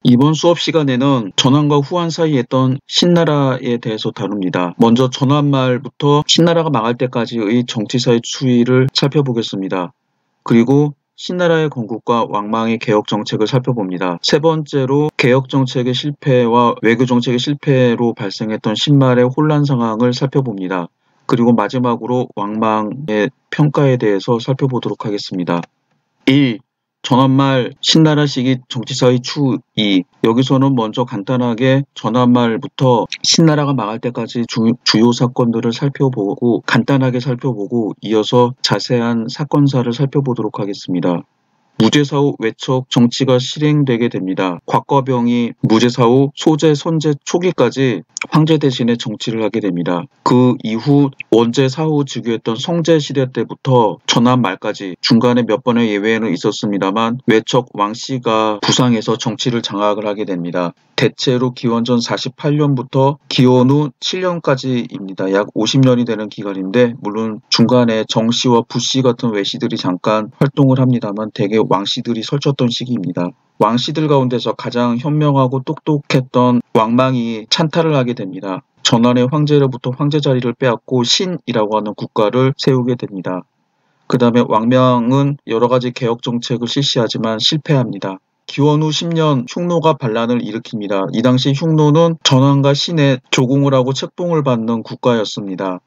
이번 수업 시간에는 전환과 후환 사이에 있던 신나라에 대해서 다룹니다. 먼저 전환 말부터 신나라가 망할 때까지의 정치사의 추이를 살펴보겠습니다. 그리고 신나라의 건국과 왕망의 개혁 정책을 살펴봅니다. 세 번째로 개혁 정책의 실패와 외교 정책의 실패로 발생했던 신말의 혼란 상황을 살펴봅니다. 그리고 마지막으로 왕망의 평가에 대해서 살펴보도록 하겠습니다. 1. 전환말 신나라 시기 정치사의 추이. 여기서는 먼저 간단하게 전환말부터 신나라가 망할 때까지 주요 사건들을 간단하게 살펴보고 이어서 자세한 사건사를 살펴보도록 하겠습니다. 무제사후 외척 정치가 실행되게 됩니다. 곽과병이 무제사후 소제, 선제 초기까지 황제 대신에 정치를 하게 됩니다. 그 이후 원제 사후 즉위했던 성제 시대 때부터 전환 말까지 중간에 몇 번의 예외는 있었습니다만 외척 왕씨가 부상해서 정치를 장악을 하게 됩니다. 대체로 기원전 48년부터 기원 후 7년까지입니다. 약 50년이 되는 기간인데 물론 중간에 정씨와 부씨 같은 외씨들이 잠깐 활동을 합니다만 대개 왕씨들이 설쳤던 시기입니다. 왕씨들 가운데서 가장 현명하고 똑똑했던 왕망이 찬탈을 하게 됩니다. 전환의 황제로부터 황제 자리를 빼앗고 신이라고 하는 국가를 세우게 됩니다. 그 다음에 왕명은 여러 가지 개혁 정책을 실시하지만 실패합니다. 기원 후 10년 흉노가 반란을 일으킵니다. 이 당시 흉노는 전환과 신의 조공을 하고 책봉을 받는 국가였습니다.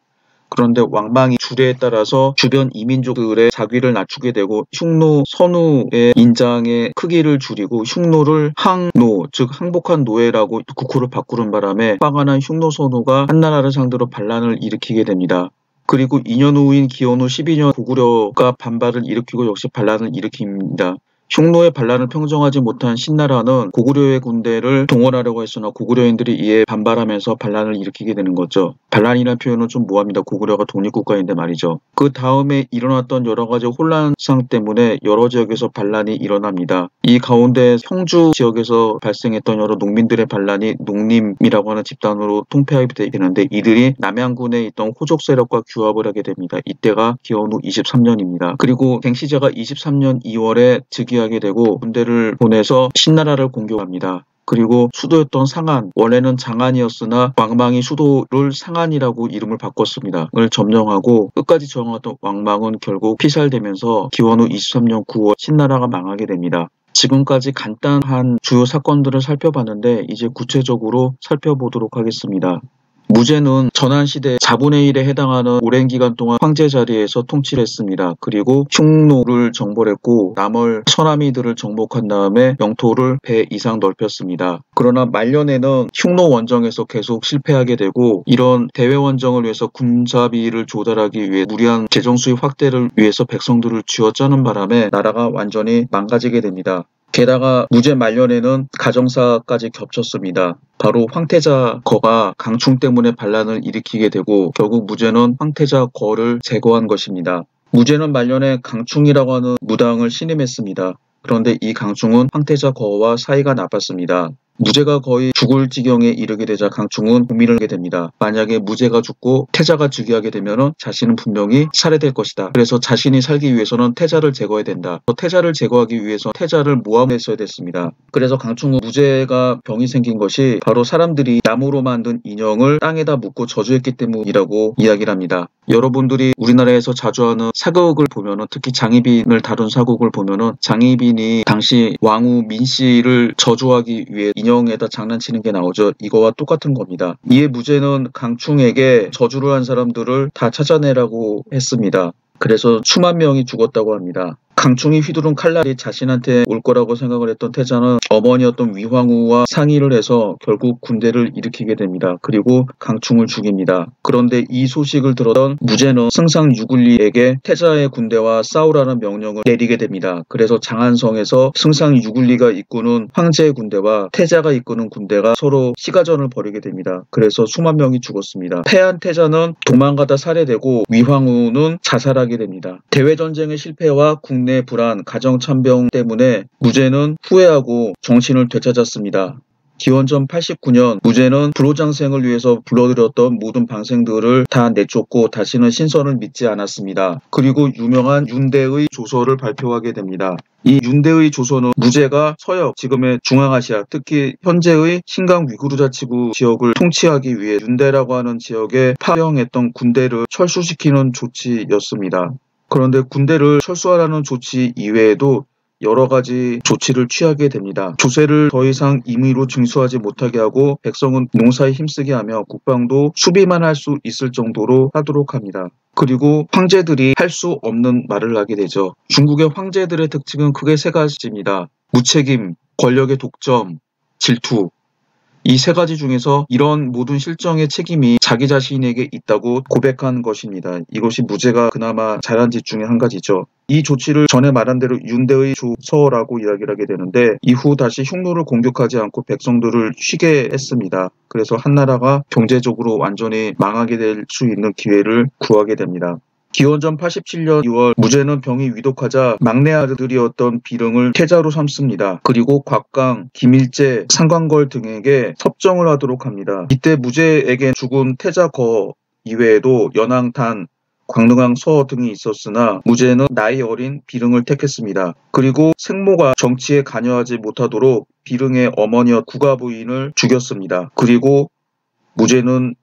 그런데 왕망이 주례에 따라서 주변 이민족들의 자귀를 낮추게 되고 흉노 선우의 인장의 크기를 줄이고 흉노를 항노, 즉 항복한 노예라고 국호를 바꾸는 바람에 화가 난 흉노 선우가 한나라를 상대로 반란을 일으키게 됩니다. 그리고 2년 후인 기원 후 12년 고구려가 반발을 일으키고 역시 반란을 일으킵니다. 흉노의 반란을 평정하지 못한 신나라는 고구려의 군대를 동원하려고 했으나 고구려인들이 이에 반발하면서 반란을 일으키게 되는 거죠. 반란이라는 표현은 좀 모호합니다. 고구려가 독립국가인데 말이죠. 그 다음에 일어났던 여러 가지 혼란상 때문에 여러 지역에서 반란이 일어납니다. 이 가운데 형주 지역에서 발생했던 여러 농민들의 반란이 농림이라고 하는 집단으로 통폐합이 되는데 이들이 남양군에 있던 호족 세력과 규합을 하게 됩니다. 이때가 기원 후 23년입니다. 그리고 갱시자가 23년 2월에 즉위하게 되고 군대를 보내서 신나라를 공격합니다. 그리고 수도였던 상한, 원래는 장안이었으나 왕망이 수도를 상한이라고 이름을 바꿨습니다. 을 점령하고 끝까지 저항했던 왕망은 결국 피살되면서 기원 후 23년 9월 신나라가 망하게 됩니다. 지금까지 간단한 주요 사건들을 살펴봤는데 이제 구체적으로 살펴보도록 하겠습니다. 무제는 전환시대 4분의 1에 해당하는 오랜 기간 동안 황제 자리에서 통치를 했습니다. 그리고 흉노를 정벌했고 남을 서남이들을 정복한 다음에 영토를 배 이상 넓혔습니다. 그러나 말년에는 흉노 원정에서 계속 실패하게 되고 이런 대외 원정을 위해서 군사비를 조달하기 위해 무리한 재정 수입 확대를 위해서 백성들을 쥐어짜는 바람에 나라가 완전히 망가지게 됩니다. 게다가 무제 말년에는 가정사까지 겹쳤습니다. 바로 황태자 거가 강충 때문에 반란을 일으키게 되고 결국 무제는 황태자 거를 제거한 것입니다. 무제는 말년에 강충이라고 하는 무당을 신임했습니다. 그런데 이 강충은 황태자 거와 사이가 나빴습니다. 무제가 거의 죽을 지경에 이르게 되자 강충은 고민을 하게 됩니다. 만약에 무제가 죽고 태자가 즉위하게 되면 자신은 분명히 살해될 것이다. 그래서 자신이 살기 위해서는 태자를 제거해야 된다. 태자를 제거하기 위해서 태자를 모함했어야 됐습니다. 그래서 강충은 무제가 병이 생긴 것이 바로 사람들이 나무로 만든 인형을 땅에다 묻고 저주했기 때문이라고 이야기를 합니다. 여러분들이 우리나라에서 자주 하는 사극을 보면은 특히 장희빈을 다룬 사극을 보면은 장희빈이 당시 왕후 민씨를 저주하기 위해 인형에다 장난치는 게 나오죠. 이거와 똑같은 겁니다. 이에 무제는 강충에게 저주를 한 사람들을 다 찾아내라고 했습니다. 그래서 수만 명이 죽었다고 합니다. 강충이 휘두른 칼날이 자신한테 올 거라고 생각을 했던 태자는 어머니였던 위황후와 상의를 해서 결국 군대를 일으키게 됩니다. 그리고 강충을 죽입니다. 그런데 이 소식을 들었던 무제는 승상 유굴리에게 태자의 군대와 싸우라는 명령을 내리게 됩니다. 그래서 장안성에서 승상 유굴리가 이끄는 황제의 군대와 태자가 이끄는 군대가 서로 시가전을 벌이게 됩니다. 그래서 수만 명이 죽었습니다. 패한 태자는 도망가다 살해되고 위황후는 자살하게 됩니다. 대외전쟁의 실패와 국내 불안, 가정참병 때문에 무제는 후회하고 정신을 되찾았습니다. 기원전 89년 무제는 불호장생을 위해서 불러들였던 모든 방생들을 다 내쫓고 다시는 신선을 믿지 않았습니다. 그리고 유명한 윤대의 조서를 발표하게 됩니다. 이 윤대의 조서는 무제가 서역, 지금의 중앙아시아, 특히 현재의 신강 위구르 자치구 지역을 통치하기 위해 윤대라고 하는 지역에 파병했던 군대를 철수시키는 조치였습니다. 그런데 군대를 철수하라는 조치 이외에도 여러 가지 조치를 취하게 됩니다. 조세를 더 이상 임의로 징수하지 못하게 하고 백성은 농사에 힘쓰게 하며 국방도 수비만 할 수 있을 정도로 하도록 합니다. 그리고 황제들이 할 수 없는 말을 하게 되죠. 중국의 황제들의 특징은 크게 세 가지입니다. 무책임, 권력의 독점, 질투. 이 세 가지 중에서 이런 모든 실정의 책임이 자기 자신에게 있다고 고백한 것입니다. 이것이 무제가 그나마 잘한 짓 중에 한 가지죠. 이 조치를 전에 말한 대로 윤대의 조서라고 이야기를 하게 되는데 이후 다시 흉노를 공격하지 않고 백성들을 쉬게 했습니다. 그래서 한나라가 경제적으로 완전히 망하게 될 수 있는 기회를 구하게 됩니다. 기원전 87년 2월 무제는 병이 위독하자 막내 아들이었던 비릉을 태자로 삼습니다. 그리고 곽강, 김일제, 상관걸 등에게 섭정을 하도록 합니다. 이때 무제에게 죽은 태자 거 이외에도 연왕단, 광릉왕 서 등이 있었으나 무제는 나이 어린 비릉을 택했습니다. 그리고 생모가 정치에 관여하지 못하도록 비릉의 어머니와 국가 부인을 죽였습니다. 그리고 무제는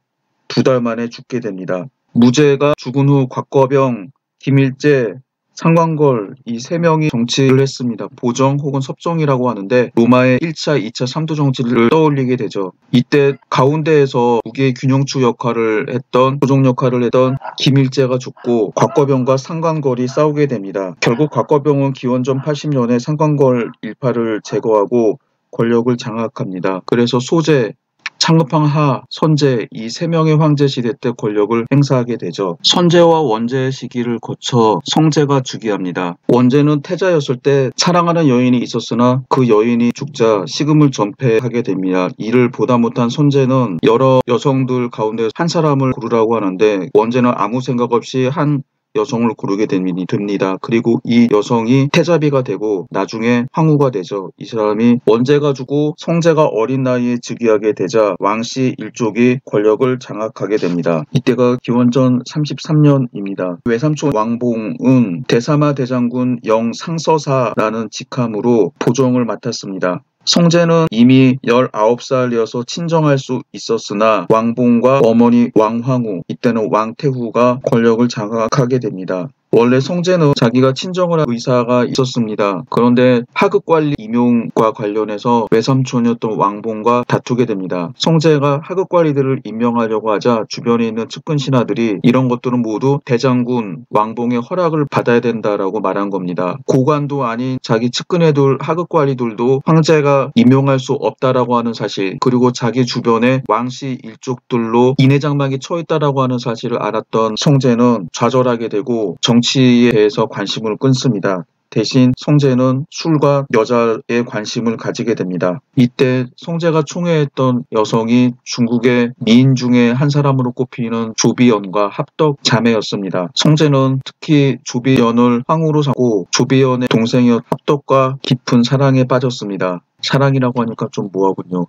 2달 만에 죽게 됩니다. 무제가 죽은 후 곽거병, 김일제, 상관걸 이 세 명이 정치를 했습니다. 보정 혹은 섭정이라고 하는데 로마의 1차, 2차, 3도 정치를 떠올리게 되죠. 이때 가운데에서 무기의 균형추 역할을 했던 조정 역할을 했던 김일제가 죽고 곽거병과 상관걸이 싸우게 됩니다. 결국 곽거병은 기원전 80년에 상관걸 일파를 제거하고 권력을 장악합니다. 그래서 소제, 창급왕 하, 선제 이 세 명의 황제 시대 때 권력을 행사하게 되죠. 선제와 원제의 시기를 거쳐 성제가 즉위합니다. 원제는 태자였을 때 사랑하는 여인이 있었으나 그 여인이 죽자 식음을 전폐하게 됩니다. 이를 보다 못한 선제는 여러 여성들 가운데 한 사람을 고르라고 하는데 원제는 아무 생각 없이 한 여성을 고르게 됩니다. 그리고 이 여성이 태자비가 되고 나중에 황후가 되죠. 이 사람이 원제가 죽고 성제가 어린 나이에 즉위하게 되자 왕씨 일족이 권력을 장악하게 됩니다. 이때가 기원전 33년입니다. 외삼촌 왕봉은 대사마 대장군 영상서사라는 직함으로 보정을 맡았습니다. 성제는 이미 19살이어서 친정할 수 있었으나 왕봉과 어머니 왕황후, 이때는 왕태후가 권력을 장악하게 됩니다. 원래 성제는 자기가 친정을 할 의사가 있었습니다. 그런데 하급관리 임용과 관련해서 외삼촌이었던 왕봉과 다투게 됩니다. 성제가 하급관리들을 임명하려고 하자 주변에 있는 측근 신하들이 이런 것들은 모두 대장군 왕봉의 허락을 받아야 된다라고 말한 겁니다. 고관도 아닌 자기 측근에 둘 하급관리들도 황제가 임명할 수 없다라고 하는 사실, 그리고 자기 주변에 왕씨 일족들로 인해장막이 처했다라고 하는 사실을 알았던 성제는 좌절하게 되고 정치에 대해서 관심을 끊습니다. 대신 성제는 술과 여자에 관심을 가지게 됩니다. 이때 성제가 총애했던 여성이 중국의 미인 중에 한 사람으로 꼽히는 조비연과 합덕 자매였습니다. 성제는 특히 조비연을 황후로 삼고 조비연의 동생이었던 합덕과 깊은 사랑에 빠졌습니다. 사랑이라고 하니까 좀 뭐하군요.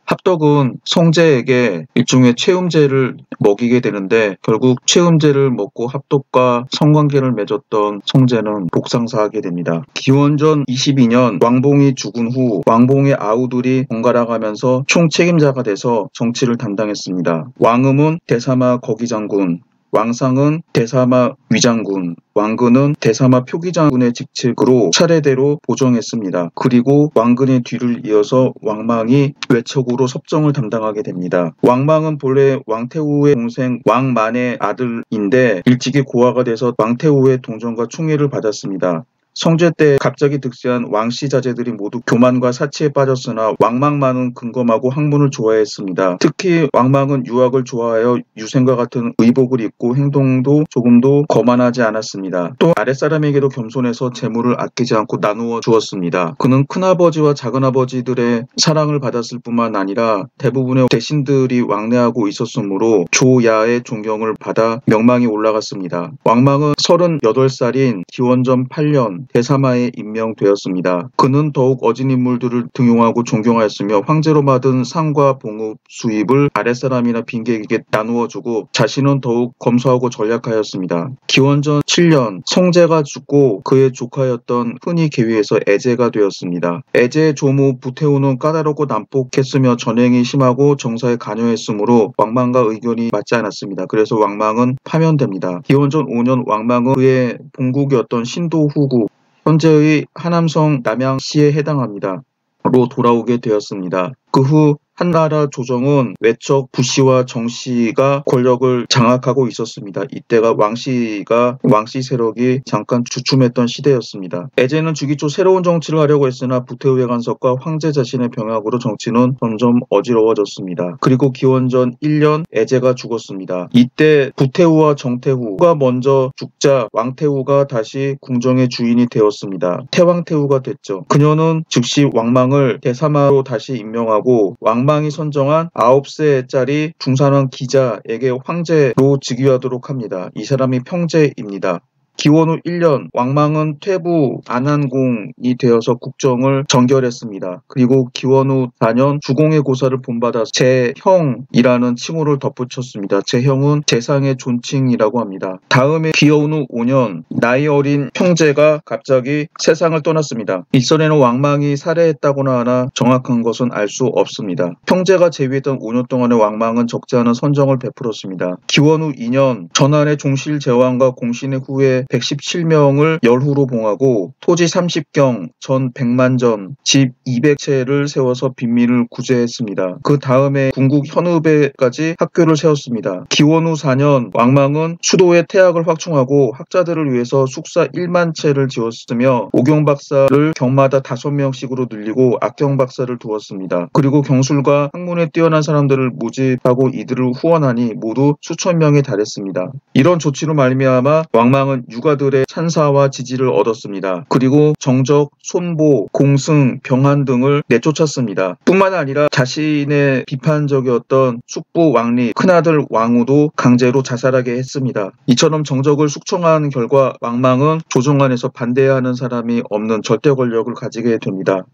합덕은 성제에게 일종의 채음제를 먹이게 되는데 결국 채음제를 먹고 합덕과 성관계를 맺었던 성제는 복상사하게 됩니다. 기원전 22년 왕봉이 죽은 후 왕봉의 아우들이 번갈아 가면서 총책임자가 돼서 정치를 담당했습니다. 왕음은 대사마 거기장군, 왕상은 대사마 위장군, 왕근은 대사마 표기장군의 직책으로 차례대로 보정했습니다. 그리고 왕근의 뒤를 이어서 왕망이 외척으로 섭정을 담당하게 됩니다. 왕망은 본래 왕태후의 동생 왕만의 아들인데 일찍이 고아가 돼서 왕태후의 동정과 충의를 받았습니다. 성제 때 갑자기 득세한 왕씨 자제들이 모두 교만과 사치에 빠졌으나 왕망만은 근검하고 학문을 좋아했습니다. 특히 왕망은 유학을 좋아하여 유생과 같은 의복을 입고 행동도 조금도 거만하지 않았습니다. 또 아랫사람에게도 겸손해서 재물을 아끼지 않고 나누어 주었습니다. 그는 큰아버지와 작은아버지들의 사랑을 받았을 뿐만 아니라 대부분의 대신들이 왕래하고 있었으므로 조야의 존경을 받아 명망이 올라갔습니다. 왕망은 38살인 기원전 8년 대사마에 임명되었습니다. 그는 더욱 어진 인물들을 등용하고 존경하였으며 황제로 받은 상과 봉급 수입을 아랫사람이나 빈객에게 나누어주고 자신은 더욱 검소하고 전략하였습니다. 기원전 7년 성제가 죽고 그의 조카였던 훈이 계위에서 애제가 되었습니다. 애제의 조무 부태후는 까다롭고 난폭했으며 전횡이 심하고 정사에 관여했으므로 왕망과 의견이 맞지 않았습니다. 그래서 왕망은 파면됩니다. 기원전 5년 왕망은 그의 본국이었던 신도후구 현재의 하남성 남양시에 해당합니다. 로 돌아오게 되었습니다. 그 후 한나라 조정은 외척 부씨와 정씨가 권력을 장악하고 있었습니다. 이때가 왕씨 세력이 잠깐 주춤했던 시대였습니다. 애제는 주기 초 새로운 정치를 하려고 했으나 부태후의 간섭과 황제 자신의 병약으로 정치는 점점 어지러워졌습니다. 그리고 기원전 1년 애제가 죽었습니다. 이때 부태후와 정태후가 먼저 죽자 왕태후가 다시 궁정의 주인이 되었습니다. 태왕태후가 됐죠. 그녀는 즉시 왕망을 대사마로 다시 임명하고 왕망이 선정한 9세짜리 중산왕 기자에게 황제로 즉위하도록 합니다. 이 사람이 평제입니다. 기원 후 1년 왕망은 퇴부 안한공이 되어서 국정을 정결했습니다. 그리고 기원 후 4년 주공의 고사를 본받아서 제형이라는 칭호를 덧붙였습니다. 제형은 재상의 존칭이라고 합니다. 다음에 기원 후 5년 나이 어린 평제가 갑자기 세상을 떠났습니다. 이전에는 왕망이 살해했다거나 하나 정확한 것은 알 수 없습니다. 평제가 재위했던 5년 동안의 왕망은 적지 않은 선정을 베풀었습니다. 기원 후 2년 전한의 종실 제왕과 공신의 후에 117명을 열후로 봉하고 토지 30경, 전 100만전, 집 200채를 세워서 빈민을 구제했습니다. 그 다음에 궁국 현읍에까지 학교를 세웠습니다. 기원 후 4년 왕망은 수도의 태학을 확충하고 학자들을 위해서 숙사 1만 채를 지었으며 오경박사를 경마다 5명씩으로 늘리고 악경박사를 두었습니다. 그리고 경술과 학문에 뛰어난 사람들을 모집하고 이들을 후원하니 모두 수천 명에 달했습니다. 이런 조치로 말미암아 왕망은 유가들의 찬사와 지지를 얻었습니다. 그리고 정적, 손보, 공승, 병한 등을 내쫓았습니다. 뿐만 아니라 자신의 비판적이었던 숙부 왕리, 큰아들 왕우도 강제로 자살하게 했습니다. 이처럼 정적을 숙청한 결과 왕망은 조정 안에서 반대해야 하는 사람이 없는 절대 권력을 가지게 됩니다.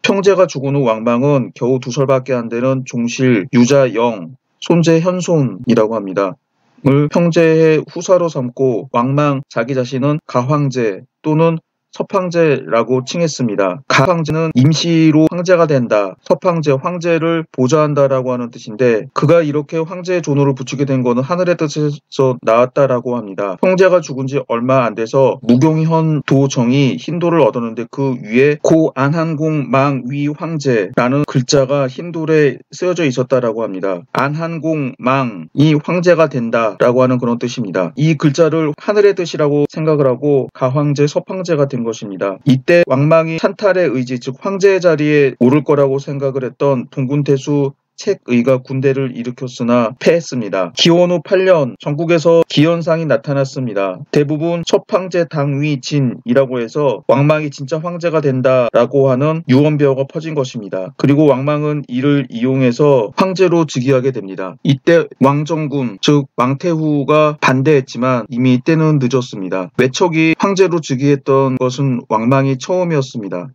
평제가 죽은 후 왕망은 겨우 2살밖에 안 되는 종실 유자영, 손재 현손이라고 합니다. 을 평제의 후사로 삼고 왕망 자기 자신은 가황제 또는 서황제라고 칭했습니다. 가황제는 임시로 황제가 된다. 서황제, 황제를 보좌한다라고 하는 뜻인데 그가 이렇게 황제의 존호를 붙이게 된 것은 하늘의 뜻에서 나왔다라고 합니다. 평제가 죽은 지 얼마 안 돼서 무경현 도정이 흰돌을 얻었는데 그 위에 고 안한공 망위 황제라는 글자가 흰돌에 쓰여져 있었다라고 합니다. 안한공 망이 황제가 된다라고 하는 그런 뜻입니다. 이 글자를 하늘의 뜻이라고 생각을 하고 가황제, 서황제가 된 것입니다. 이때 왕망이 찬탈의 의지, 즉 황제의 자리에 오를 거라고 생각을 했던 동군태수 책의가 군대를 일으켰으나 패했습니다. 기원 후 8년 전국에서 기현상이 나타났습니다. 대부분 첫 황제 당위진이라고 해서 왕망이 진짜 황제가 된다라고 하는 유언비어가 퍼진 것입니다. 그리고 왕망은 이를 이용해서 황제로 즉위하게 됩니다. 이때 왕정군, 즉 왕태후가 반대했지만 이미 때는 늦었습니다. 외척이 황제로 즉위했던 것은 왕망이 처음이었습니다.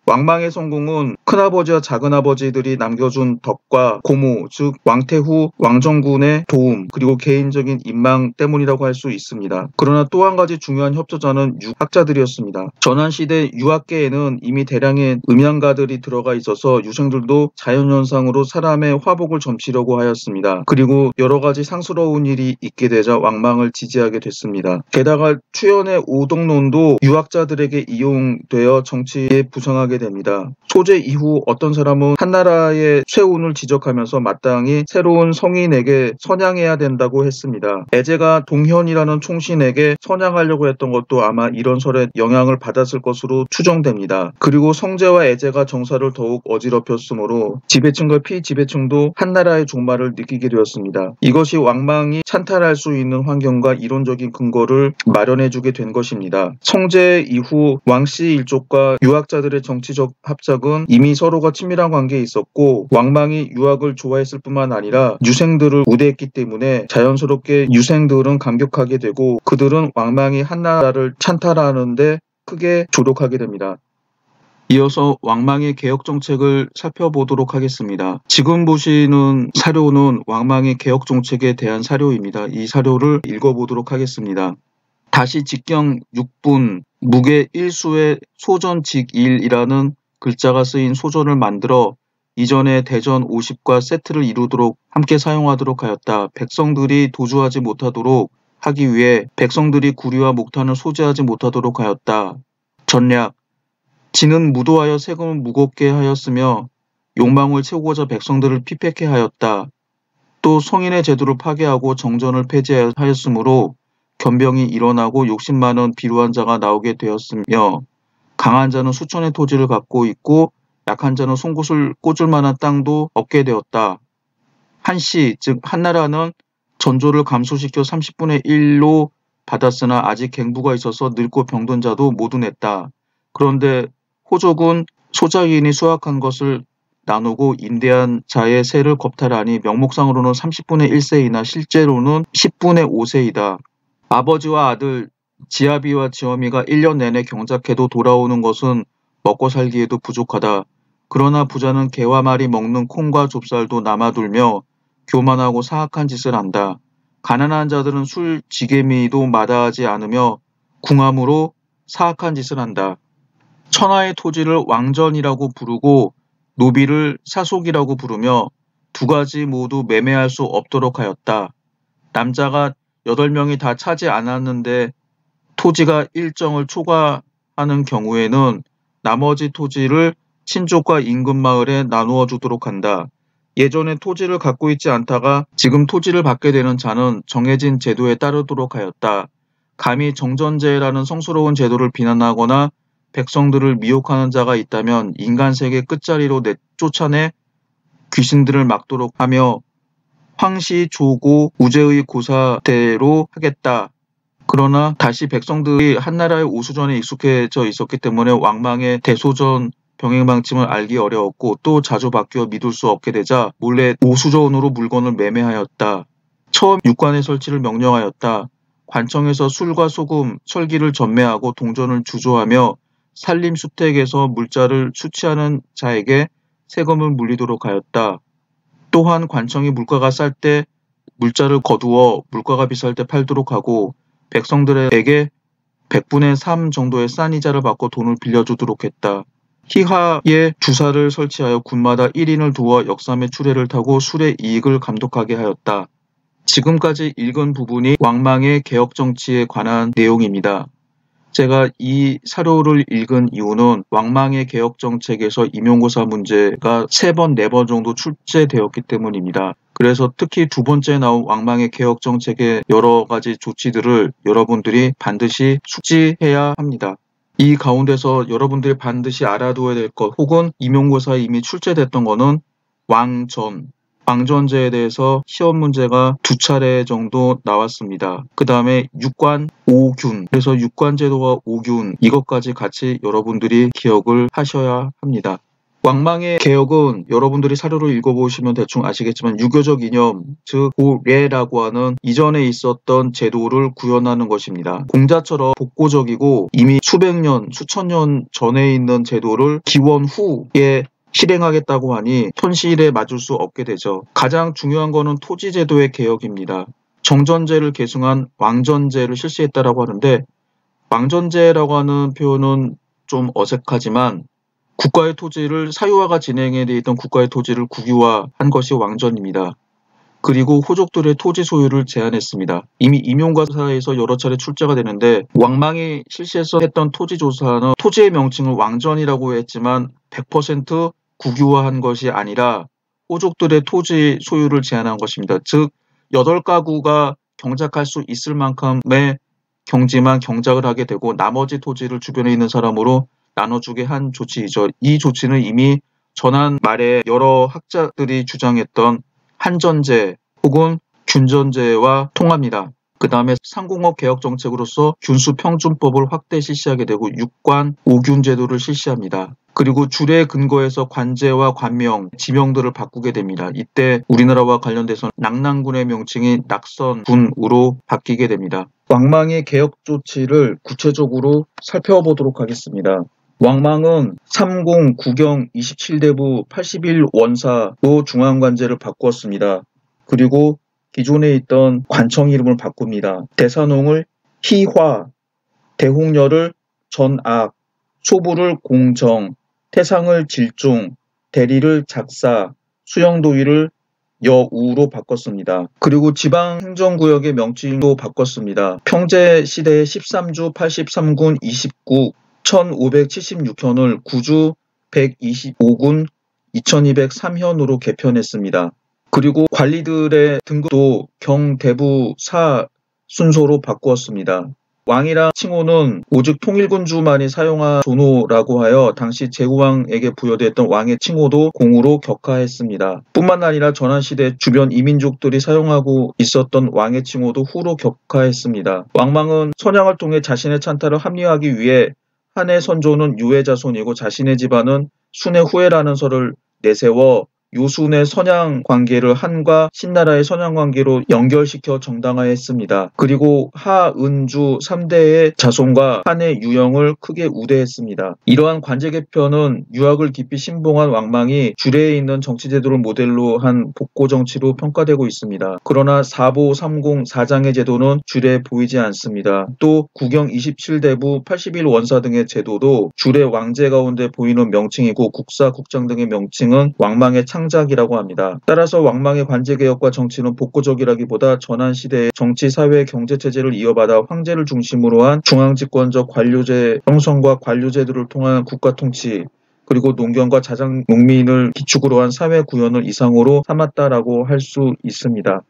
왕망의 성공은 큰아버지와 작은아버지들이 남겨준 덕과 고모, 즉 왕태후 왕정군의 도움 그리고 개인적인 인망 때문이라고 할 수 있습니다. 그러나 또 한 가지 중요한 협조자는 유학자들이었습니다. 전환시대 유학계에는 이미 대량의 음양가들이 들어가 있어서 유생들도 자연현상으로 사람의 화복을 점치려고 하였습니다. 그리고 여러 가지 상스러운 일이 있게 되자 왕망을 지지하게 됐습니다. 게다가 추현의 오덕론도 유학자들에게 이용되어 정치에 부상하게 됩니다. 소제 이후 어떤 사람은 한나라의 쇠운을 지적하면서 마땅히 새로운 성인에게 선양해야 된다고 했습니다. 애제가 동현이라는 총신에게 선양하려고 했던 것도 아마 이런 설에 영향을 받았을 것으로 추정됩니다. 그리고 성제와 애제가 정사를 더욱 어지럽혔으므로 지배층과 피지배층도 한나라의 종말을 느끼게 되었습니다. 이것이 왕망이 찬탈할 수 있는 환경과 이론적인 근거를 마련해주게 된 것입니다. 성제 이후 왕씨 일족과 유학자들의 정치적 합작은 이미 서로가 친밀한 관계에 있었고 왕망이 유학을 좋아했을 뿐만 아니라 유생들을 우대했기 때문에 자연스럽게 유생들은 감격하게 되고 그들은 왕망이 한나라를 찬탈하는데 크게 조력하게 됩니다. 이어서 왕망의 개혁 정책을 살펴보도록 하겠습니다. 지금 보시는 사료는 왕망의 개혁 정책에 대한 사료입니다. 이 사료를 읽어보도록 하겠습니다. 다시 직경 6분 무게 1수의 소전 직일이라는 글자가 쓰인 소전을 만들어 이전에 대전 50과 세트를 이루도록 함께 사용하도록 하였다. 백성들이 도주하지 못하도록 하기 위해 백성들이 구리와 목탄을 소지하지 못하도록 하였다. 전략 진은 무도하여 세금을 무겁게 하였으며 욕망을 채우고자 백성들을 피폐케 하였다. 또 성인의 제도를 파괴하고 정전을 폐지하였으므로 견병이 일어나고 욕심 많은 비루한 자가 나오게 되었으며 강한 자는 수천의 토지를 갖고 있고 약한 자는 송곳을 꽂을 만한 땅도 얻게 되었다. 한시 즉 한나라는 전조를 감소시켜 30분의 1로 받았으나 아직 갱부가 있어서 늙고 병든 자도 모두 냈다. 그런데 호족은 소작인이 수확한 것을 나누고 임대한 자의 세를 겁탈하니 명목상으로는 30분의 1세이나 실제로는 10분의 5세이다. 아버지와 아들 지아비와 지어미가 1년 내내 경작해도 돌아오는 것은 먹고 살기에도 부족하다. 그러나 부자는 개와 말이 먹는 콩과 좁쌀도 남아둘며 교만하고 사악한 짓을 한다. 가난한 자들은 술 지게미도 마다하지 않으며 궁함으로 사악한 짓을 한다. 천하의 토지를 왕전이라고 부르고 노비를 사속이라고 부르며 두 가지 모두 매매할 수 없도록 하였다. 남자가 8명이 다 차지 않았는데 토지가 일정을 초과하는 경우에는 나머지 토지를 친족과 인근 마을에 나누어 주도록 한다. 예전에 토지를 갖고 있지 않다가 지금 토지를 받게 되는 자는 정해진 제도에 따르도록 하였다. 감히 정전제라는 성스러운 제도를 비난하거나 백성들을 미혹하는 자가 있다면 인간세계 끝자리로 쫓아내 귀신들을 막도록 하며 황시 조고 우제의 고사대로 하겠다. 그러나 다시 백성들이 한나라의 오수전에 익숙해져 있었기 때문에 왕망의 대소전 병행방침을 알기 어려웠고 또 자주 바뀌어 믿을 수 없게 되자 몰래 오수전으로 물건을 매매하였다. 처음 육관의 설치를 명령하였다. 관청에서 술과 소금, 철기를 전매하고 동전을 주조하며 산림수택에서 물자를 수취하는 자에게 세금을 물리도록 하였다. 또한 관청이 물가가 쌀 때 물자를 거두어 물가가 비쌀 때 팔도록 하고 백성들에게 100분의 3 정도의 싼 이자를 받고 돈을 빌려주도록 했다. 희하에 주사를 설치하여 군마다 1인을 두어 역삼의 추례를 타고 술의 이익을 감독하게 하였다. 지금까지 읽은 부분이 왕망의 개혁정치에 관한 내용입니다. 제가 이 사료를 읽은 이유는 왕망의 개혁정책에서 임용고사 문제가 3번, 4번 정도 출제되었기 때문입니다. 그래서 특히 두 번째 나온 왕망의 개혁정책의 여러 가지 조치들을 여러분들이 반드시 숙지해야 합니다. 이 가운데서 여러분들이 반드시 알아둬야 될 것 혹은 임용고사에 이미 출제됐던 거는 왕전제에 대해서 시험 문제가 2차례 정도 나왔습니다. 그 다음에 육관, 오균, 그래서 육관제도와 오균 이것까지 같이 여러분들이 기억을 하셔야 합니다. 왕망의 개혁은 여러분들이 사료를 읽어보시면 대충 아시겠지만 유교적 이념, 즉 고례라고 하는 이전에 있었던 제도를 구현하는 것입니다. 공자처럼 복고적이고 이미 수백 년, 수천 년 전에 있는 제도를 기원 후에 실행하겠다고 하니 현실에 맞을 수 없게 되죠. 가장 중요한 거는 토지제도의 개혁입니다. 정전제를 계승한 왕전제를 실시했다라고 하는데 왕전제라고 하는 표현은 좀 어색하지만 국가의 토지를 사유화가 진행에 되어 있던 국가의 토지를 국유화한 것이 왕전입니다. 그리고 호족들의 토지 소유를 제한했습니다. 이미 임용고사에서 여러 차례 출제가 되는데 왕망이 실시해서 했던 토지 조사는 토지의 명칭을 왕전이라고 했지만 100% 국유화한 것이 아니라 호족들의 토지 소유를 제한한 것입니다. 즉 8가구가 경작할 수 있을 만큼의 경지만 경작을 하게 되고 나머지 토지를 주변에 있는 사람으로 나눠주게 한 조치이죠. 이 조치는 이미 전한 말에 여러 학자들이 주장했던 한전제 혹은 균전제와 통합니다. 그 다음에 상공업 개혁 정책으로서 균수 평준법을 확대 실시하게 되고 육관 5균 제도를 실시합니다. 그리고 주례 근거에서 관제와 관명, 지명들을 바꾸게 됩니다. 이때 우리나라와 관련돼서 낙랑군의 명칭이 낙선군으로 바뀌게 됩니다. 왕망의 개혁 조치를 구체적으로 살펴보도록 하겠습니다. 왕망은 30, 구경 27대부 81원사로 중앙관제를 바꾸었습니다. 그리고 기존에 있던 관청 이름을 바꿉니다. 대산홍을 희화, 대홍렬을 전악, 소부를 공정, 태상을 질종, 대리를 작사, 수영도의를 여우로 바꿨습니다. 그리고 지방행정구역의 명칭도 바꿨습니다. 평제시대의 13주 83군 29, 1576현을 9주 125군 2203현으로 개편했습니다. 그리고 관리들의 등급도 경대부 사 순서로 바꾸었습니다. 왕이란 칭호는 오직 통일군주만이 사용한 존호라고 하여 당시 제후왕에게 부여됐던 왕의 칭호도 공으로 격하했습니다. 뿐만 아니라 전환시대 주변 이민족들이 사용하고 있었던 왕의 칭호도 후로 격하했습니다. 왕망은 선양을 통해 자신의 찬탈을 합리화하기 위해 한의 선조는 유의 자손이고 자신의 집안은 순의 후예라는 설을 내세워 요순의 선양 관계를 한과 신나라의 선양 관계로 연결시켜 정당화했습니다. 그리고 하은주 3대의 자손과 한의 유형을 크게 우대했습니다. 이러한 관제 개편은 유학을 깊이 신봉한 왕망이 주례에 있는 정치제도를 모델로 한 복고 정치로 평가되고 있습니다. 그러나 사보 30 사장의 제도는 주례에 보이지 않습니다. 또 구경 27대부 81원사 등의 제도도 주례 왕제 가운데 보이는 명칭이고 국사 국장 등의 명칭은 왕망의 창작이라고 합니다. 따라서 왕망의 관제개혁과 정치는 복고적이라기보다 전환시대의 정치, 사회, 경제체제를 이어받아 황제를 중심으로 한 중앙집권적 관료제 형성과 관료제도를 통한 국가통치, 그리고 농경과 자장 농민을 기축으로 한 사회 구현을 이상으로 삼았다라고 할 수 있습니다.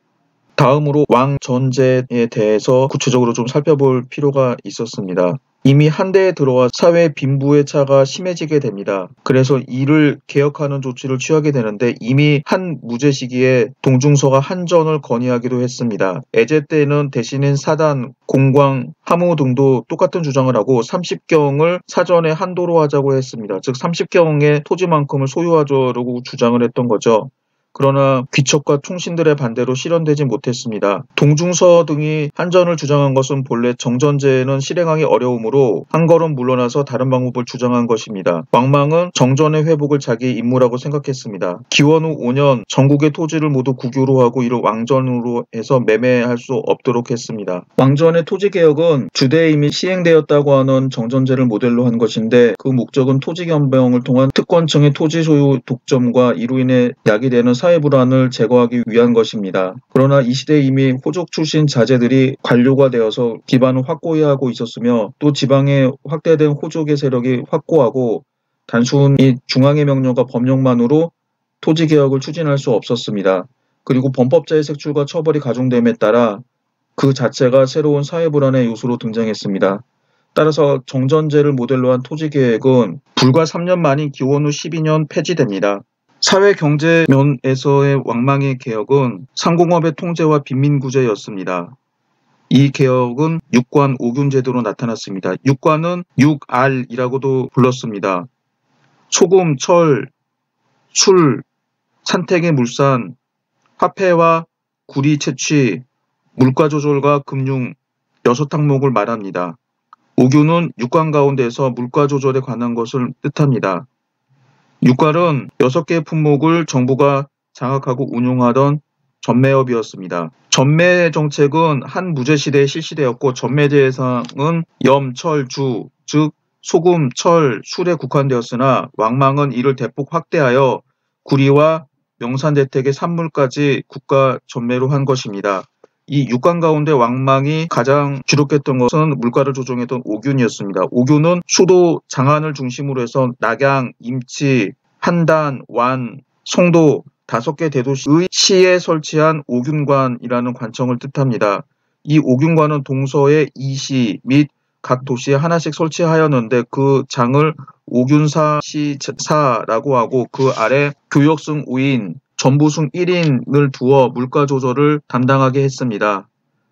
다음으로 왕전제에 대해서 구체적으로 좀 살펴볼 필요가 있었습니다. 이미 한대에 들어와 사회 빈부의 차가 심해지게 됩니다. 그래서 이를 개혁하는 조치를 취하게 되는데 이미 한 무제 시기에 동중서가 한전을 건의하기도 했습니다. 애제 때는 대신인 사단, 공광, 하무 등도 똑같은 주장을 하고 30경을 사전에 한도로 하자고 했습니다. 즉 30경의 토지만큼을 소유하자고 주장을 했던 거죠. 그러나 귀척과 충신들의 반대로 실현되지 못했습니다. 동중서 등이 한전을 주장한 것은 본래 정전제는 실행하기 어려우므로 한 걸음 물러나서 다른 방법을 주장한 것입니다. 왕망은 정전의 회복을 자기의 임무라고 생각했습니다. 기원 후 5년 전국의 토지를 모두 국유로 하고 이를 왕전으로 해서 매매할 수 없도록 했습니다. 왕전의 토지개혁은 주대에 이미 시행되었다고 하는 정전제를 모델로 한 것인데 그 목적은 토지견병을 통한 특권층의 토지 소유 독점과 이로 인해 야기되는 사회 불안을 제거하기 위한 것입니다. 그러나 이 시대에 이미 호족 출신 자제들이 관료가 되어서 기반을 확고히 하고 있었으며 또 지방에 확대된 호족의 세력이 확고하고 단순히 중앙의 명령과 법령만으로 토지개혁을 추진할 수 없었습니다. 그리고 범법자의 색출과 처벌이 가중됨에 따라 그 자체가 새로운 사회 불안의 요소로 등장했습니다. 따라서 정전제를 모델로 한 토지개혁은 불과 3년 만인 기원 후 12년 폐지됩니다. 사회 경제 면에서의 왕망의 개혁은 상공업의 통제와 빈민구제였습니다. 이 개혁은 육관 5균 제도로 나타났습니다. 육관은 6R이라고도 불렀습니다. 소금, 철, 술, 산택의 물산, 화폐와 구리 채취, 물가 조절과 금융 6항목을 말합니다. 5균은 육관 가운데서 물가 조절에 관한 것을 뜻합니다. 육관은 6개의 품목을 정부가 장악하고 운용하던 전매업이었습니다. 전매 정책은 한 무제 시대에 실시되었고 전매 대상은 염, 철, 주, 즉 소금, 철, 술에 국한되었으나 왕망은 이를 대폭 확대하여 구리와 명산대택의 산물까지 국가 전매로 한 것입니다. 이 육관 가운데 왕망이 가장 주력했던 것은 물가를 조정했던 5균이었습니다. 5균은 수도 장안을 중심으로 해서 낙양, 임치, 한단, 완, 송도 5개 대도시의 시에 설치한 5균관이라는 관청을 뜻합니다. 이 5균관은 동서의 2시 및 각 도시에 하나씩 설치하였는데 그 장을 5균사시사라고 하고 그 아래 교역승 5인, 전부승 1인을 두어 물가 조절을 담당하게 했습니다.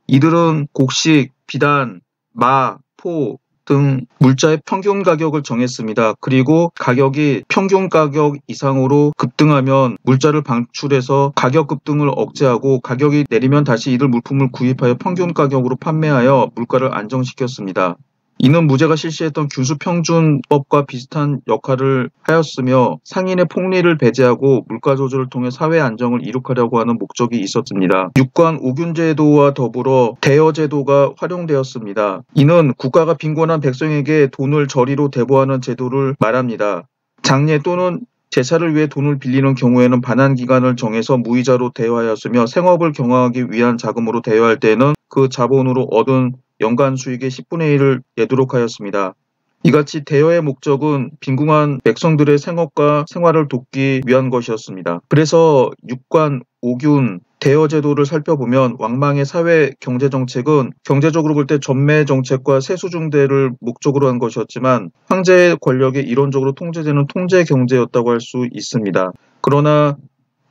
이들은 곡식, 비단, 마, 포 등 물자의 평균 가격을 정했습니다. 그리고 가격이 평균 가격 이상으로 급등하면 물자를 방출해서 가격 급등을 억제하고, 가격이 내리면 다시 이들 물품을 구입하여 평균 가격으로 판매하여 물가를 안정시켰습니다. 이는 무제가 실시했던 균수평준법과 비슷한 역할을 하였으며, 상인의 폭리를 배제하고 물가 조절을 통해 사회 안정을 이룩하려고 하는 목적이 있었습니다. 육관 오균제도와 더불어 대여제도가 활용되었습니다. 이는 국가가 빈곤한 백성에게 돈을 저리로 대부하는 제도를 말합니다. 장례 또는 제사를 위해 돈을 빌리는 경우에는 반환 기간을 정해서 무이자로 대여하였으며, 생업을 경영하기 위한 자금으로 대여할 때에는 그 자본으로 얻은 연간 수익의 10분의 1을 내도록 하였습니다. 이같이 대여의 목적은 빈궁한 백성들의 생업과 생활을 돕기 위한 것이었습니다. 그래서 육관, 오균, 대여제도를 살펴보면 왕망의 사회 경제정책은 경제적으로 볼 때 전매정책과 세수중대를 목적으로 한 것이었지만, 황제의 권력에 이론적으로 통제되는 통제경제였다고 할 수 있습니다. 그러나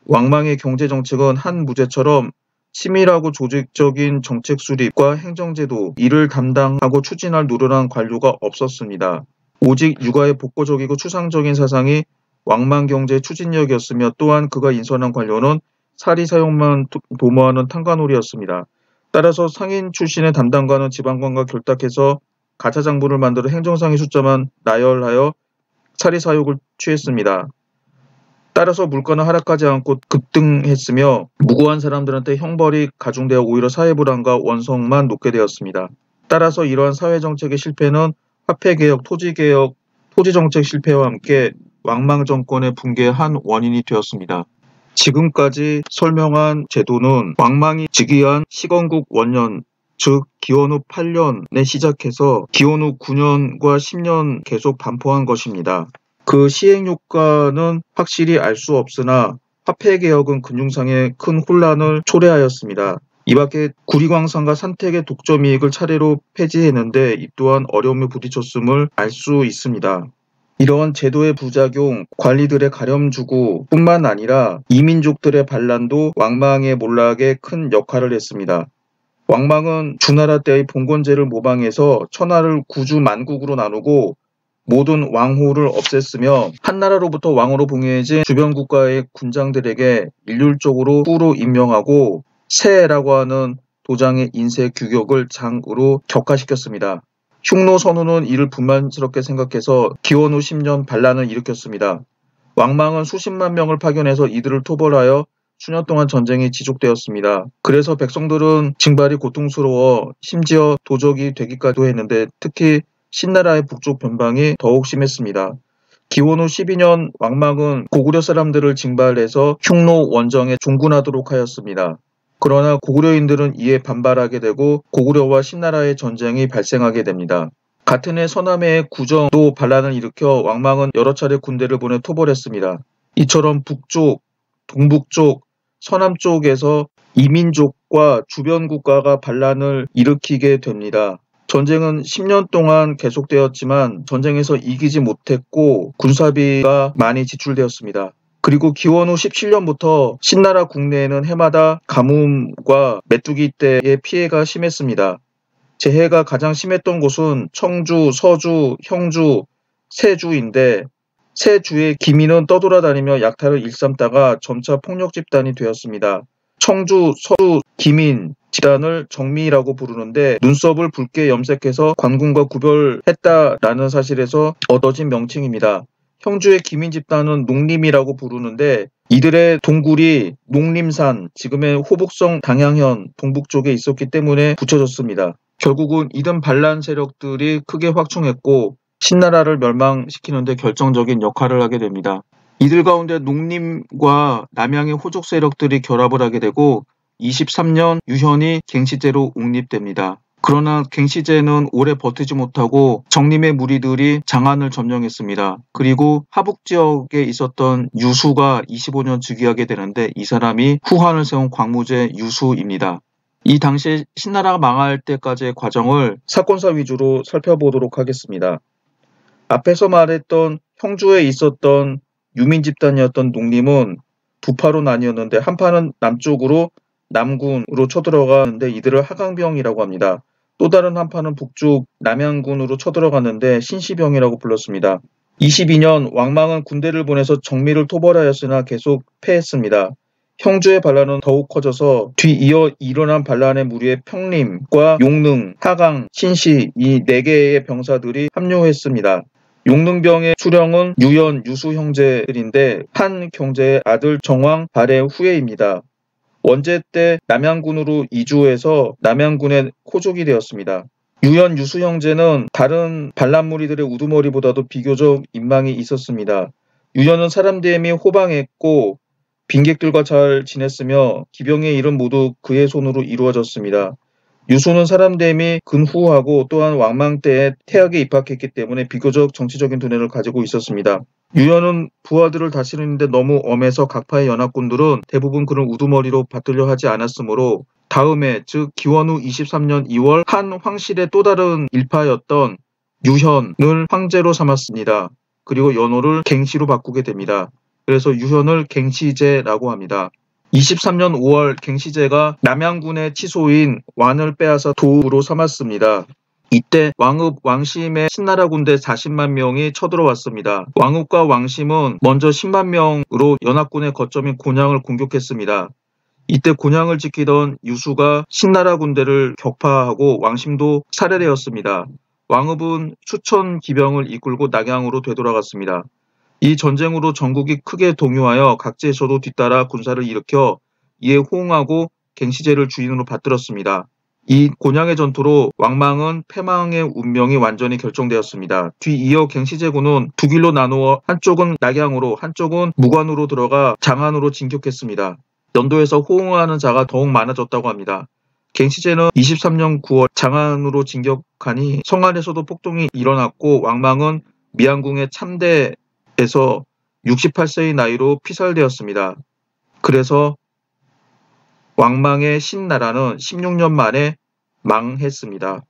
왕망의 경제정책은 한 무제처럼 치밀하고 조직적인 정책 수립과 행정제도, 이를 담당하고 추진할 노련한 관료가 없었습니다. 오직 육아의 복고적이고 추상적인 사상이 왕망 경제의 추진력이었으며, 또한 그가 인선한 관료는 사리 사욕만 도모하는 탕가놀이였습니다. 따라서 상인 출신의 담당관은 지방관과 결탁해서 가차 장부를 만들어 행정상의 숫자만 나열하여 사리 사욕을 취했습니다. 따라서 물가는 하락하지 않고 급등했으며, 무고한 사람들한테 형벌이 가중되어 오히려 사회불안과 원성만 높게 되었습니다. 따라서 이러한 사회정책의 실패는 화폐개혁, 토지개혁, 토지정책 실패와 함께 왕망 정권의 붕괴의 한 원인이 되었습니다. 지금까지 설명한 제도는 왕망이 즉위한 시건국 원년, 즉 기원후 8년에 시작해서 기원후 9년과 10년 계속 반포한 것입니다. 그 시행 효과는 확실히 알 수 없으나 화폐개혁은 금융상에 큰 혼란을 초래하였습니다. 이밖에 구리광산과 산택의 독점이익을 차례로 폐지했는데 이 또한 어려움에 부딪혔음을 알 수 있습니다. 이러한 제도의 부작용, 관리들의 가렴주구 뿐만 아니라 이민족들의 반란도 왕망의 몰락에 큰 역할을 했습니다. 왕망은 주나라 때의 봉건제를 모방해서 천하를 구주 만국으로 나누고 모든 왕호를 없앴으며, 한나라로부터 왕으로 봉해진 주변 국가의 군장들에게 일률적으로 후로 임명하고 세라고 하는 도장의 인쇄 규격을 장으로 격화시켰습니다. 흉노 선우는 이를 불만스럽게 생각해서 기원후 10년 반란을 일으켰습니다. 왕망은 수십만 명을 파견해서 이들을 토벌하여 수년 동안 전쟁이 지속되었습니다. 그래서 백성들은 징발이 고통스러워 심지어 도적이 되기까지도 했는데, 특히 신나라의 북쪽 변방이 더욱 심했습니다. 기원후 12년 왕망은 고구려 사람들을 징발해서 흉노 원정에 종군하도록 하였습니다. 그러나 고구려인들은 이에 반발하게 되고 고구려와 신나라의 전쟁이 발생하게 됩니다. 같은 해 서남해의 구정도 반란을 일으켜 왕망은 여러 차례 군대를 보내 토벌했습니다. 이처럼 북쪽, 동북쪽, 서남쪽에서 이민족과 주변 국가가 반란을 일으키게 됩니다. 전쟁은 10년 동안 계속되었지만 전쟁에서 이기지 못했고 군사비가 많이 지출되었습니다. 그리고 기원후 17년부터 신나라 국내에는 해마다 가뭄과 메뚜기 떼의 피해가 심했습니다. 재해가 가장 심했던 곳은 청주, 서주, 형주, 세주인데, 세주의 기민은 떠돌아다니며 약탈을 일삼다가 점차 폭력 집단이 되었습니다. 청주, 서주, 기민 집단을 정미라고 부르는데, 눈썹을 붉게 염색해서 관군과 구별했다라는 사실에서 얻어진 명칭입니다. 형주의 기민 집단은 농림이라고 부르는데, 이들의 동굴이 농림산, 지금의 호북성 당양현 동북쪽에 있었기 때문에 붙여졌습니다. 결국은 이등 반란 세력들이 크게 확충했고 신나라를 멸망시키는 데 결정적인 역할을 하게 됩니다. 이들 가운데 농림과 남양의 호족 세력들이 결합을 하게 되고 23년 유현이 갱시제로 옹립됩니다. 그러나 갱시제는 오래 버티지 못하고 정림의 무리들이 장안을 점령했습니다. 그리고 하북 지역에 있었던 유수가 25년 즉위하게 되는데, 이 사람이 후한을 세운 광무제 유수입니다. 이 당시 신나라가 망할 때까지의 과정을 사건사 위주로 살펴보도록 하겠습니다. 앞에서 말했던 형주에 있었던 유민 집단이었던 농림은 두 파로 나뉘었는데, 한 파는 남쪽으로 남군으로 쳐들어가는데 이들을 하강병이라고 합니다. 또 다른 한파는 북쪽 남양군으로 쳐들어갔는데 신시병이라고 불렀습니다. 22년 왕망은 군대를 보내서 정미를 토벌하였으나 계속 패했습니다. 형주의 반란은 더욱 커져서 뒤이어 일어난 반란의 무리에 평림과 용능, 하강, 신시 이 4개의 병사들이 합류했습니다. 용능병의 수령은 유연, 유수 형제들인데 한 경제의 아들 정왕 발해 후예입니다. 원제 때 남양군으로 이주해서 남양군의 호족이 되었습니다. 유연, 유수 형제는 다른 반란 무리들의 우두머리보다도 비교적 인망이 있었습니다. 유연은 사람 대임이 호방했고 빈객들과 잘 지냈으며 기병의 일은 모두 그의 손으로 이루어졌습니다. 유수는 사람 대임이 근후하고 또한 왕망 때에 태학에 입학했기 때문에 비교적 정치적인 두뇌를 가지고 있었습니다. 유연은 부하들을 다스리는데 너무 엄해서 각파의 연합군들은 대부분 그를 우두머리로 받들려 하지 않았으므로 다음해 즉 기원후 23년 2월 한 황실의 또 다른 일파였던 유현을 황제로 삼았습니다. 그리고 연호를 갱시로 바꾸게 됩니다. 그래서 유현을 갱시제라고 합니다. 23년 5월 갱시제가 남양군의 치소인 완을 빼앗아 도읍으로 삼았습니다. 이때 왕읍, 왕심의 신나라 군대 40만 명이 쳐들어왔습니다. 왕읍과 왕심은 먼저 10만 명으로 연합군의 거점인 곤양을 공격했습니다. 이때 곤양을 지키던 유수가 신나라 군대를 격파하고 왕심도 살해되었습니다. 왕읍은 수천 기병을 이끌고 낙양으로 되돌아갔습니다. 이 전쟁으로 전국이 크게 동요하여 각지에서도 뒤따라 군사를 일으켜 이에 호응하고 갱시제를 주인으로 받들었습니다. 이 곤양의 전투로 왕망은 패망의 운명이 완전히 결정되었습니다. 뒤이어 갱시제군은 두 길로 나누어 한쪽은 낙양으로 한쪽은 무관으로 들어가 장안으로 진격했습니다. 연도에서 호응하는 자가 더욱 많아졌다고 합니다. 갱시제는 23년 9월 장안으로 진격하니 성안에서도 폭동이 일어났고 왕망은 미안궁의 참대에서 68세의 나이로 피살되었습니다. 그래서 왕망의 신나라는 16년 만에 망했습니다.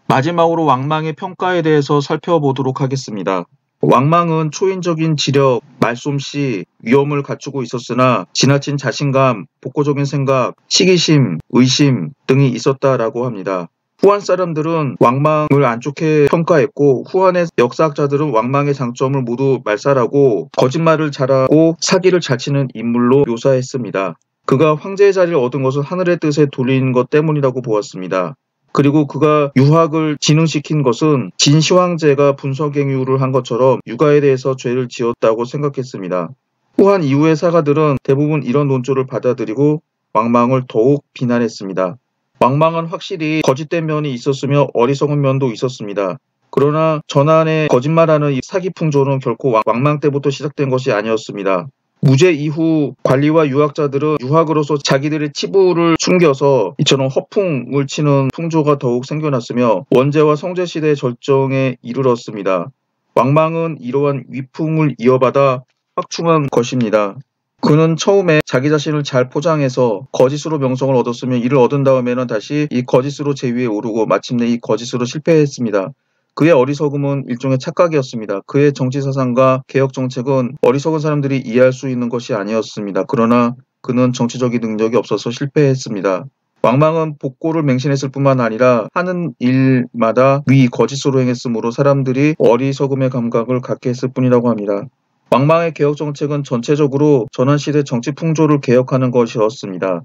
마지막으로 왕망의 평가에 대해서 살펴보도록 하겠습니다. 왕망은 초인적인 지력, 말솜씨, 위엄을 갖추고 있었으나 지나친 자신감, 복고적인 생각, 시기심, 의심 등이 있었다라고 합니다. 후한 사람들은 왕망을 안 좋게 평가했고 후한의 역사학자들은 왕망의 장점을 모두 말살하고 거짓말을 잘하고 사기를 잘 치는 인물로 묘사했습니다. 그가 황제의 자리를 얻은 것은 하늘의 뜻에 돌린 것 때문이라고 보았습니다. 그리고 그가 유학을 진흥시킨 것은 진시황제가 분서갱유를 한 것처럼 육아에 대해서 죄를 지었다고 생각했습니다. 후한 이후의 사가들은 대부분 이런 논조를 받아들이고 왕망을 더욱 비난했습니다. 왕망은 확실히 거짓된 면이 있었으며 어리석은 면도 있었습니다. 그러나 전한의 거짓말하는 이 사기 풍조는 결코 왕망 때부터 시작된 것이 아니었습니다. 무제 이후 관리와 유학자들은 유학으로서 자기들의 치부를 숨겨서 이처럼 허풍을 치는 풍조가 더욱 생겨났으며 원제와 성제시대의 절정에 이르렀습니다. 왕망은 이러한 위풍을 이어받아 확충한 것입니다. 그는 처음에 자기 자신을 잘 포장해서 거짓으로 명성을 얻었으며 이를 얻은 다음에는 다시 이 거짓으로 제위에 오르고 마침내 이 거짓으로 실패했습니다. 그의 어리석음은 일종의 착각이었습니다. 그의 정치사상과 개혁정책은 어리석은 사람들이 이해할 수 있는 것이 아니었습니다. 그러나 그는 정치적인 능력이 없어서 실패했습니다. 왕망은 복고를 맹신했을 뿐만 아니라 하는 일마다 거짓으로 행했으므로 사람들이 어리석음의 감각을 갖게 했을 뿐이라고 합니다. 왕망의 개혁정책은 전체적으로 전환시대 정치 풍조를 개혁하는 것이었습니다.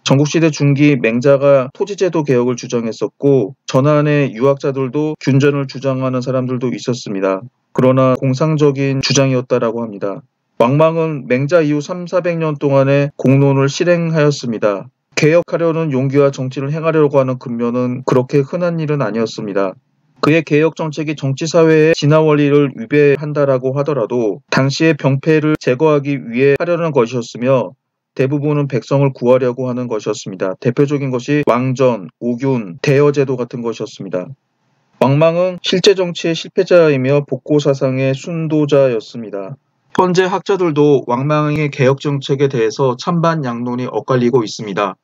전국시대 중기 맹자가 토지제도 개혁을 주장했었고 전한의 유학자들도 균전을 주장하는 사람들도 있었습니다. 그러나 공상적인 주장이었다라고 합니다. 왕망은 맹자 이후 300~400년 동안의 공론을 실행하였습니다. 개혁하려는 용기와 정치를 행하려고 하는 근면은 그렇게 흔한 일은 아니었습니다. 그의 개혁 정책이 정치사회의 진화 원리를 위배한다라고 하더라도 당시의 병폐를 제거하기 위해 하려는 것이었으며 대부분은 백성을 구하려고 하는 것이었습니다. 대표적인 것이 왕전, 오균, 대여제도 같은 것이었습니다. 왕망은 실제 정치의 실패자이며 복고 사상의 순도자였습니다. 현재 학자들도 왕망의 개혁 정책에 대해서 찬반 양론이 엇갈리고 있습니다.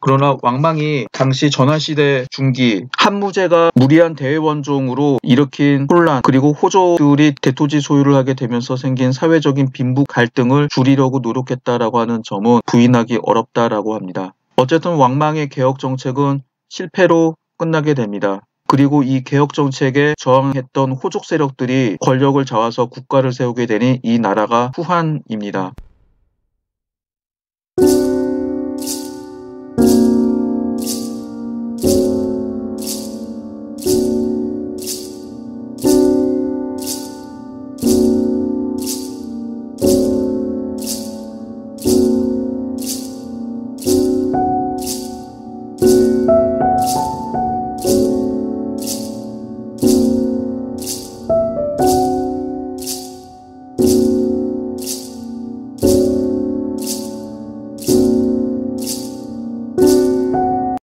그러나 왕망이 당시 전환시대 중기 한무제가 무리한 대원종으로 일으킨 혼란 그리고 호족들이 대토지 소유를 하게 되면서 생긴 사회적인 빈부 갈등을 줄이려고 노력했다라고 하는 점은 부인하기 어렵다라고 합니다. 어쨌든 왕망의 개혁 정책은 실패로 끝나게 됩니다. 그리고 이 개혁 정책에 저항했던 호족 세력들이 권력을 잡아서 국가를 세우게 되니 이 나라가 후한입니다.